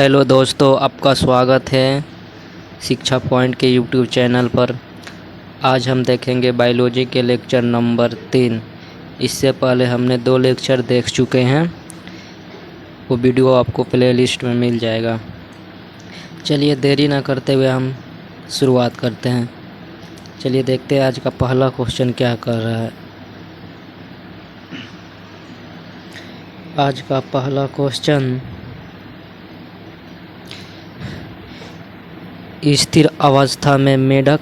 Hello दोस्तों, आपका स्वागत है शिक्षा पॉइंट के यूट्यूब चैनल पर। आज हम देखेंगे बायोलॉजी के लेक्चर नंबर 3। इससे पहले हमने 2 लेक्चर देख चुके हैं, वो वीडियो आपको प्लेलिस्ट में मिल जाएगा। चलिए देरी ना करते हुए हम शुरुआत करते हैं। चलिए देखते हैं आज का पहला क्वेश्चन क्या कर रहा है। आज का पहला क्वेश्चन, स्थिर अवस्था में मेढक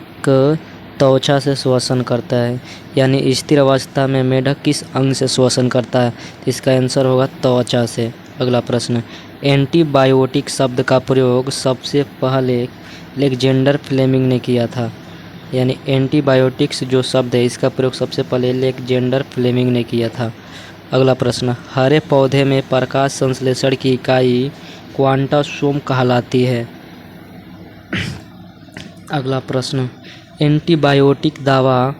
त्वचा से श्वसन करता है। यानी स्थिर अवस्था में मेढक किस अंग से श्वसन करता है? तो इसका आंसर होगा त्वचा से। अगला प्रश्न, एंटीबायोटिक शब्द का प्रयोग सबसे पहले अलेक्जेंडर फ्लेमिंग ने किया था। यानी एंटीबायोटिक्स जो शब्द है इसका प्रयोग सबसे पहले अलेक्जेंडर फ्लेमिंग ने किया था। अगला प्रश्न, हरे पौधे में प्रकाश संश्लेषण की इकाई क्वांटासोम कहलाती है। अगला प्रश्न, एंटीबायोटिक दवा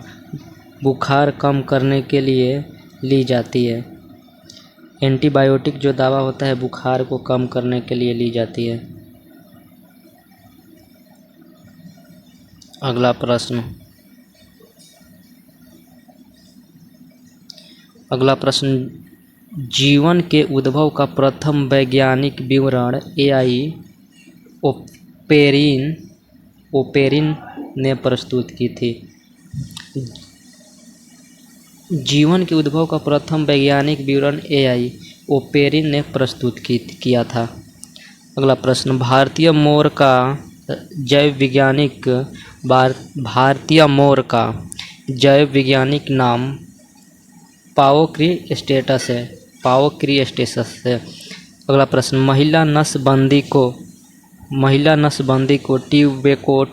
बुखार कम करने के लिए ली जाती है। एंटीबायोटिक जो दवा होता है बुखार को कम करने के लिए ली जाती है। अगला प्रश्न, जीवन के उद्भव का प्रथम वैज्ञानिक विवरण एआई ओपेरिन ने प्रस्तुत की थी। जीवन के उद्भव का प्रथम वैज्ञानिक विवरण एआई ओपेरिन ने प्रस्तुत किया था। अगला प्रश्न, भारतीय मोर का जैव वैज्ञानिक नाम पाओक्रिस्टेटस है। अगला प्रश्न, महिला नसबंदी को ट्यूबेक्टोमी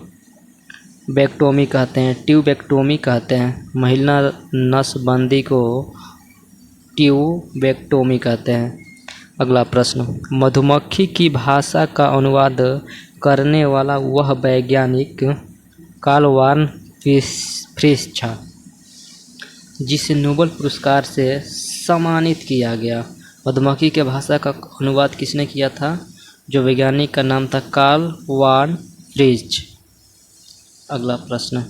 कहते हैं। महिला नसबंदी को ट्यूबेक्टोमी कहते हैं। अगला प्रश्न, मधुमक्खी की भाषा का अनुवाद करने वाला वह वैज्ञानिक कार्ल वॉन फ्रिश था, जिसे नोबेल पुरस्कार से सम्मानित किया गया। मधुमक्खी के भाषा का अनुवाद किसने किया था? जो वैज्ञानिक का नाम था कार्ल वॉन फ्रिश। अगला प्रश्न,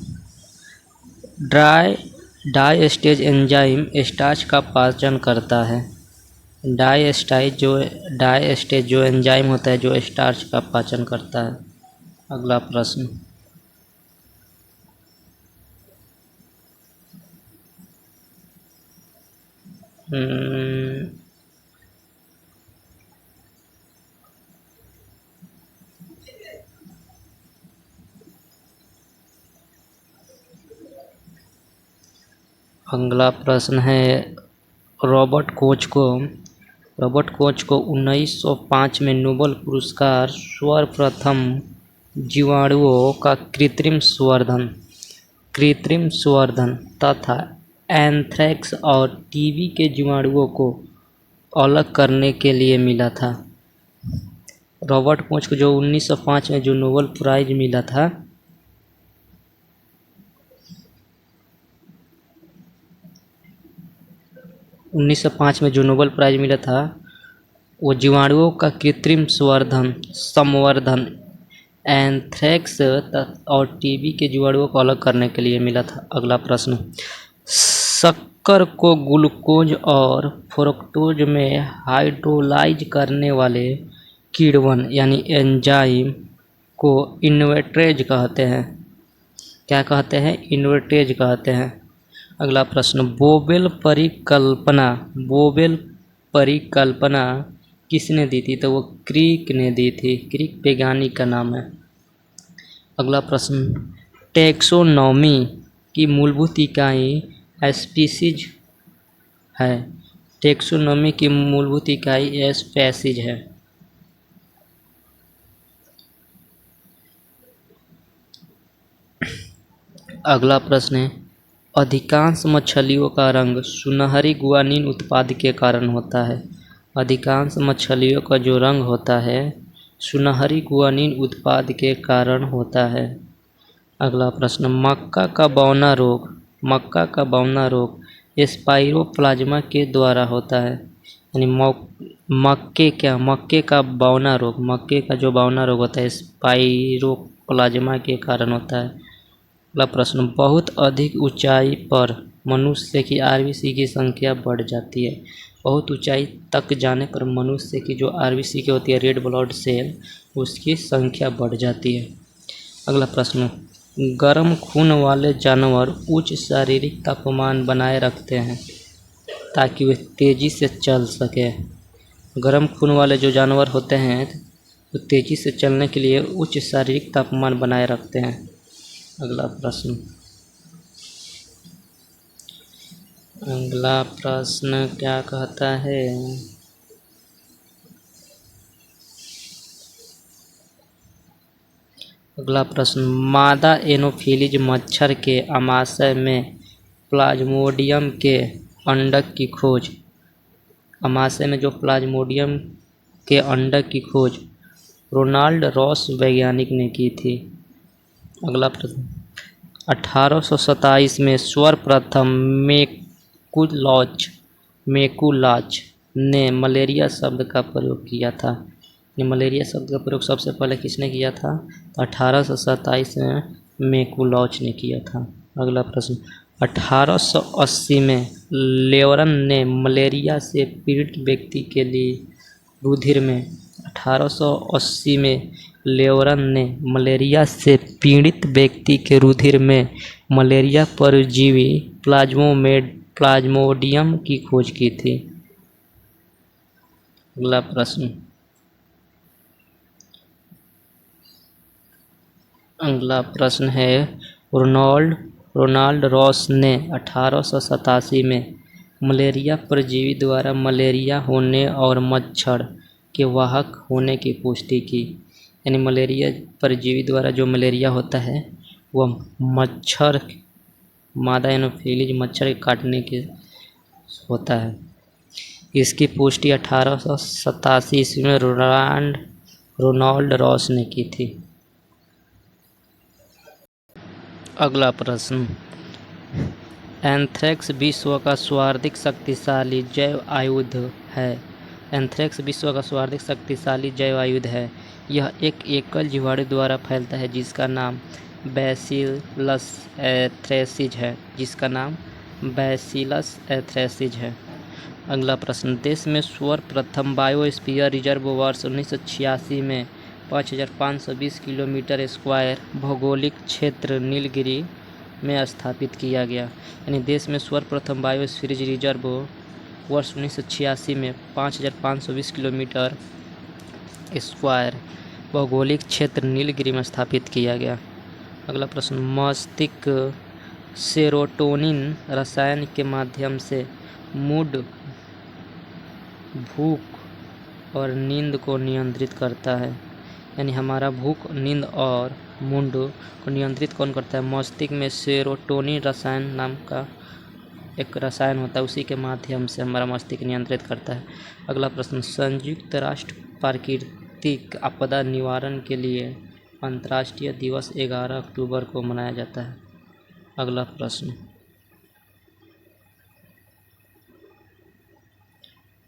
डायस्टेज एंजाइम स्टार्च का पाचन करता है। डायस्टेज जो एंजाइम होता है जो स्टार्च का पाचन करता है। अगला प्रश्न, अगला प्रश्न है, रॉबर्ट कोच को 1905 में नोबेल पुरस्कार सर्वप्रथम जीवाणुओं का कृत्रिम संवर्धन तथा एंथ्रेक्स और टीबी के जीवाणुओं को अलग करने के लिए मिला था। रॉबर्ट कोच को जो 1905 में जो नोबेल प्राइज मिला था, वो जीवाणुओं का कृत्रिम संवर्धन एंथ्रेक्स और टीबी के जीवाणुओं को अलग करने के लिए मिला था। अगला प्रश्न, शक्कर को ग्लूकोज और फ्रुक्टोज में हाइड्रोलाइज करने वाले किण्वन यानी एंजाइम को इन्वर्टेज कहते हैं। क्या कहते हैं? इन्वर्टेज कहते हैं। अगला प्रश्न, बोबेल परिकल्पना किसने दी थी? तो वो क्रिक ने दी थी। क्रिक वैज्ञानिक का नाम है। अगला प्रश्न, टैक्सोनॉमी की मूलभूत इकाई स्पीसीज है। टैक्सोनॉमी की मूलभूत इकाई स्पीसीज है। अगला प्रश्न है, अधिकांश मछलियों का रंग सुनहरी गुआनिन उत्पाद के कारण होता है। अधिकांश मछलियों का जो रंग होता है सुनहरी गुआनिन उत्पाद के कारण होता है। अगला प्रश्न, मक्का का बौना रोग स्पाइरोप्लाज्मा के द्वारा होता है। यानी मक्के का बौना रोग, मक्के का जो बौना रोग होता है स्पाइरोप्लाज्मा के कारण होता है। अगला प्रश्न, बहुत अधिक ऊंचाई पर मनुष्य की आरबीसी की संख्या बढ़ जाती है। बहुत ऊंचाई तक जाने पर मनुष्य की जो आरबीसी की होती है, रेड ब्लड सेल, उसकी संख्या बढ़ जाती है। अगला प्रश्न, गर्म खून वाले जानवर उच्च शारीरिक तापमान बनाए रखते हैं ताकि वे तेजी से चल सके। गर्म खून वाले जो जानवर होते हैं वो तेजी से चलने के लिए उच्च शारीरिक तापमान बनाए रखते हैं। अगला प्रश्न क्या कहता है? अगला प्रश्न, मादा एनोफिलीज मच्छर के आमाशय में प्लाज्मोडियम के अंडक की खोज, आमाशय में जो प्लाज्मोडियम के अंडक की खोज रोनाल्ड रॉस वैज्ञानिक ने की थी। अगला प्रश्न, 1827 में सर्वप्रथम मैकुलाच ने मलेरिया शब्द का प्रयोग किया था। मलेरिया शब्द का प्रयोग सबसे पहले किसने किया था? तो 1827 में मैकुलाच ने किया था। अगला प्रश्न, 1880 में लेवरन ने मलेरिया से पीड़ित व्यक्ति के लिए रुधिर में 1880 में लेवरन ने मलेरिया से पीड़ित व्यक्ति के रुधिर में मलेरिया परजीवी प्लाज्मोडियम की खोज की थी। अगला प्रश्न है, रोनाल्ड रॉस ने 1887 में मलेरिया परजीवी द्वारा मलेरिया होने और मच्छर के वाहक होने की पुष्टि की। यानी मलेरिया परजीवी द्वारा जो मलेरिया होता है वह मच्छर, मादा एनोफिलीज मच्छर के काटने के होता है। इसकी पुष्टि 1887 ईस्वी में रोनाल्ड रॉस ने की थी। अगला प्रश्न, एंथ्रेक्स विश्व का सर्वाधिक शक्तिशाली जैव आयुध है। एंथ्रेक्स विश्व का सर्वाधिक शक्तिशाली जैव आयुध है। यह एक एकल जीवाणु द्वारा फैलता है जिसका नाम बैसिलस एंथ्रेसिस है। अगला प्रश्न, देश में सर्वप्रथम बायोस्फीयर रिजर्व वर्ष 1986 में 5520 किलोमीटर स्क्वायर भौगोलिक क्षेत्र नीलगिरी में स्थापित किया गया। यानी देश में सर्वप्रथम बायोस्फीयर रिजर्व वर्ष 1986 में 5520 किलोमीटर स्क्वायर भौगोलिक क्षेत्र नीलगिरी में स्थापित किया गया। अगला प्रश्न, मस्तिष्क सेरोटोनिन रसायन के माध्यम से मूड, भूख और नींद को नियंत्रित करता है। यानी हमारा भूख, नींद और मूड को नियंत्रित कौन करता है? मस्तिष्क में सेरोटोनिन रसायन नाम का एक रसायन होता है, उसी के माध्यम से हमारा मस्तिष्क नियंत्रित करता है। अगला प्रश्न, संयुक्त राष्ट्र प्राकृतिक आपदा निवारण के लिए अंतर्राष्ट्रीय दिवस 11 अक्टूबर को मनाया जाता है।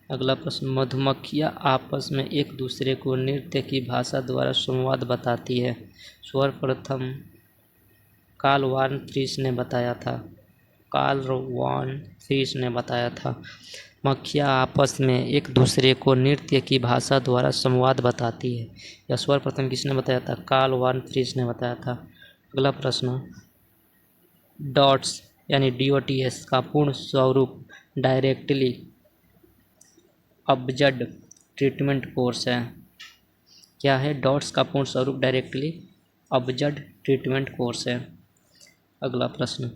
अगला प्रश्न, मधुमक्खियाँ आपस में एक दूसरे को नृत्य की भाषा द्वारा संवाद बताती है। सर्वप्रथम कार्ल वॉन फ्रीस ने बताया था। मक्खियाँ आपस में एक दूसरे को नृत्य की भाषा द्वारा संवाद बताती है। यह सर्वप्रथम किसने बताया था? कार्ल वॉन फ्रीस ने बताया था। अगला प्रश्न, डॉट्स यानी DOTS का पूर्ण स्वरूप डायरेक्टली अब्जर्ड ट्रीटमेंट कोर्स है। क्या है? डॉट्स का पूर्ण स्वरूप डायरेक्टली अब्जर्ड ट्रीटमेंट कोर्स है। अगला प्रश्न,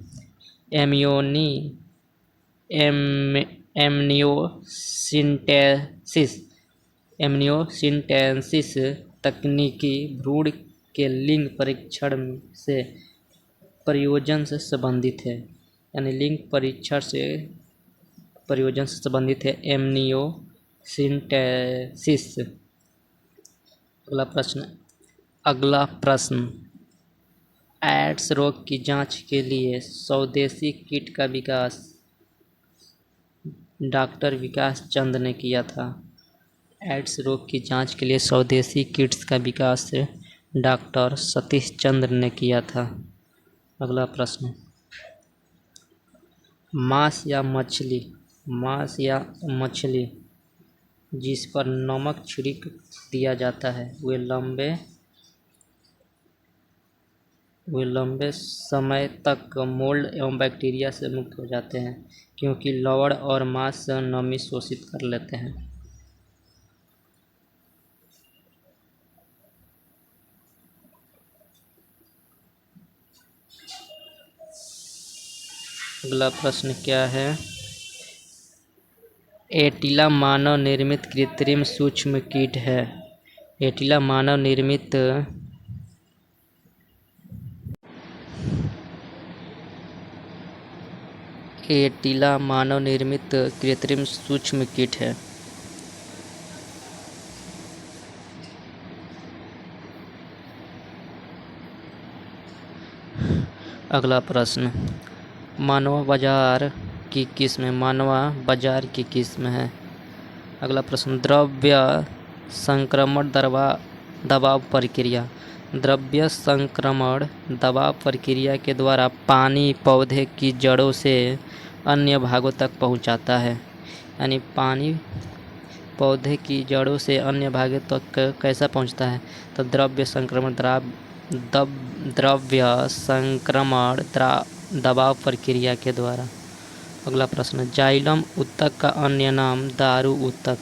एमनियोसिंटेसिस तकनीकी भ्रूण के लिंग परीक्षण से प्रयोजन से संबंधित है। यानी लिंग परीक्षण से प्रयोजन से संबंधित है एमनियोसिंटेसिस। अगला प्रश्न, एड्स रोग की जांच के लिए स्वदेशी किट का विकास डॉक्टर विकास चंद ने किया था। एड्स रोग की जांच के लिए स्वदेशी किट्स का विकास डॉक्टर सतीश चंद्र ने किया था। अगला प्रश्न, मांस या मछली जिस पर नमक छिड़क दिया जाता है वे लंबे समय तक मोल्ड एवं बैक्टीरिया से मुक्त हो जाते हैं क्योंकि लवण और मांस नमी शोषित कर लेते हैं। अगला प्रश्न क्या है, एटिला मानव निर्मित कृत्रिम सूक्ष्म कीट है। एटिला मानव निर्मित कृत्रिम सूक्ष्म कीट है। अगला प्रश्न, मानवा बाजार की किस्म है। अगला प्रश्न, द्रव्य संक्रमण दबाव प्रक्रिया के द्वारा पानी पौधे की जड़ों से अन्य भागों तक पहुंचाता है। यानी पानी पौधे की जड़ों से अन्य भागों तक कैसा पहुंचता है, तो द्रव्य संक्रमण दबाव प्रक्रिया के द्वारा। अगला प्रश्न, जाइलम उत्तक का अन्य नाम दारू उत्तक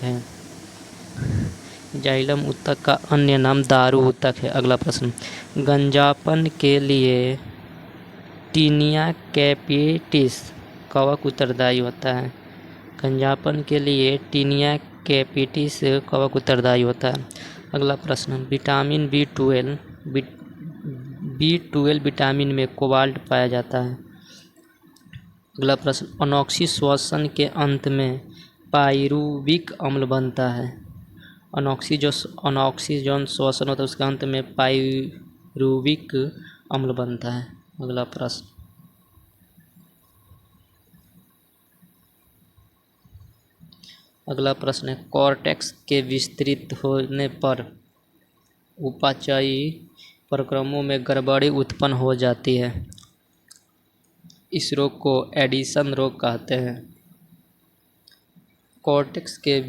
है। अगला प्रश्न, गंजापन के लिए टीनिया कैपिटिस कवक उत्तरदायी होता है। अगला प्रश्न, विटामिन B12 विटामिन में कोबाल्ट पाया जाता है। अगला प्रश्न, अनोक्सी श्वसन के अंत में पाइरुविक अम्ल बनता है। अनोक्सी जौन श्वसन होता है उसके अंत में पाइरुविक अम्ल बनता है। अगला प्रश्न, है कॉर्टेक्स के विस्तृत होने पर उपापचयी प्रक्रमों में गड़बड़ी उत्पन्न हो जाती है। इस रोग को एडिशन रोग कहते हैं। कॉर्टेक्स के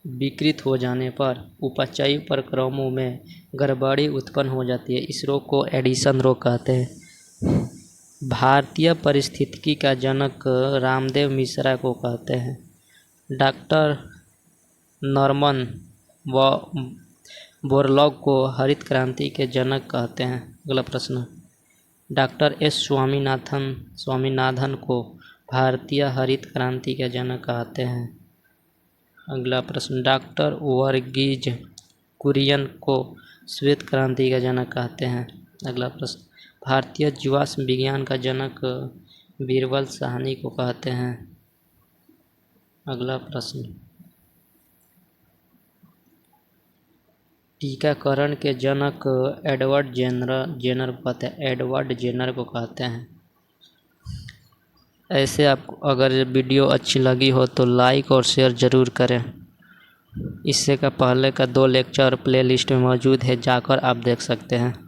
विकृत हो जाने पर उपापचयी प्रक्रमों में गड़बड़ी उत्पन्न हो जाती है। इस रोग को एडिशन रोग कहते हैं। भारतीय पारिस्थितिकी का जनक रामदेव मिश्रा को कहते हैं। डॉक्टर नॉर्मन बोरलॉग को हरित क्रांति के जनक कहते हैं। अगला प्रश्न, डॉक्टर एस स्वामीनाथन को भारतीय हरित क्रांति के जनक कहते हैं। अगला प्रश्न, डॉक्टर वर्गीज कुरियन को श्वेत क्रांति का जनक कहते हैं। अगला प्रश्न, भारतीय जीवाश्म विज्ञान का जनक बीरबल साहनी को कहते हैं। अगला प्रश्न, टीकाकरण के जनक एडवर्ड जेनर को कहते हैं। ऐसे आपको अगर वीडियो अच्छी लगी हो तो लाइक और शेयर ज़रूर करें। इससे का पहले का 2 लेक्चर प्लेलिस्ट में मौजूद है, जाकर आप देख सकते हैं।